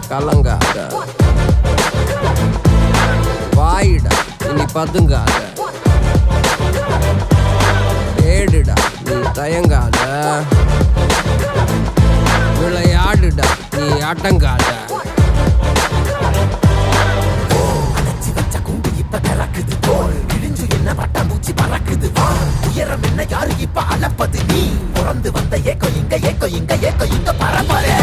கலங்காத, வாயிடா இனி பதுங்காத, தேடுடா நீ தயங்காத, விளையாடுடா நீ அடங்காத. உயரம் என்ன யாரு இப்ப அளப்பது நீ பிறந்து வந்த ஏக்கோ இங்க பரம்பரை